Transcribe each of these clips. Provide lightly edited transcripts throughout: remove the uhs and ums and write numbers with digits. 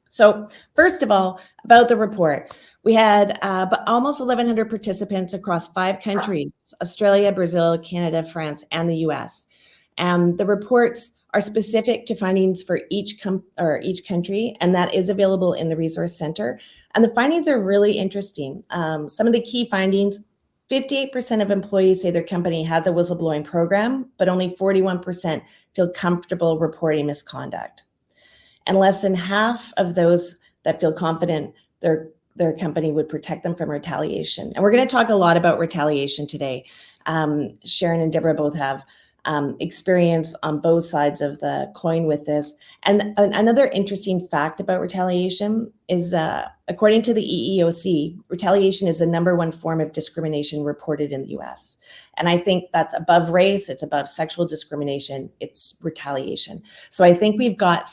So first of all, about the report, we had almost 1,100 participants across 5 countries: Australia, Brazil, Canada, France, and the US. And the reports are specific to findings for each country, and that is available in the Resource Center. And the findings are really interesting. Some of the key findings: 58% of employees say their company has a whistleblowing program, but only 41% feel comfortable reporting misconduct. And less than half of those that feel confident their company would protect them from retaliation. And we're going to talk a lot about retaliation today. Sharon and Deborah both have experience on both sides of the coin with this. And another interesting fact about retaliation is, according to the EEOC, retaliation is the #1 form of discrimination reported in the US. And I think that's above race, it's above sexual discrimination, it's retaliation. So I think we've got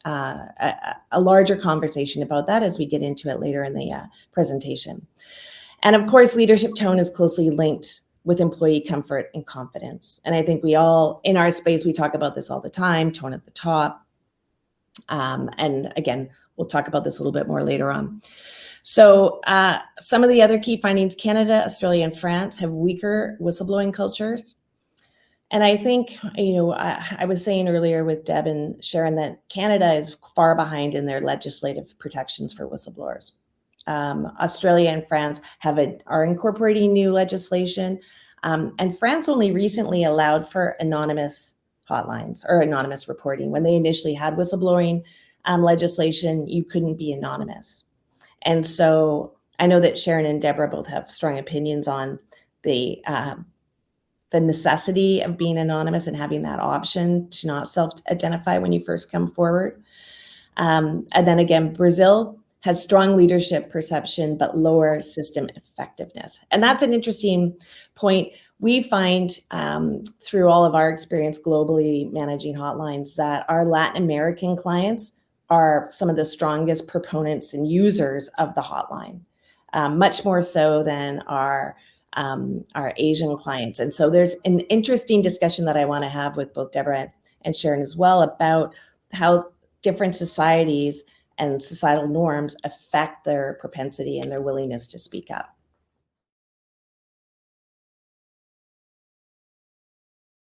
a larger conversation about that as we get into it later in the presentation. And of course, leadership tone is closely linked with employee comfort and confidence. And I think we all, in our space, we talk about this all the time, tone at the top. And again, we'll talk about this a little bit more later on. So some of the other key findings: Canada, Australia, and France have weaker whistleblowing cultures. And I think, I was saying earlier with Deb and Sharon that Canada is far behind in their legislative protections for whistleblowers. Australia and France are incorporating new legislation, and France only recently allowed for anonymous hotlines or anonymous reporting. When they initially had whistleblowing legislation, you couldn't be anonymous. And so I know that Sharon and Deborah both have strong opinions on the necessity of being anonymous and having that option to not self-identify when you first come forward. And then again, Brazil has strong leadership perception, but lower system effectiveness. And that's an interesting point. We find through all of our experience globally managing hotlines that our Latin American clients are some of the strongest proponents and users of the hotline, much more so than our Asian clients. And so there's an interesting discussion that I want to have with both Deborah and Sharon as well about how different societies and societal norms affect their propensity and their willingness to speak up.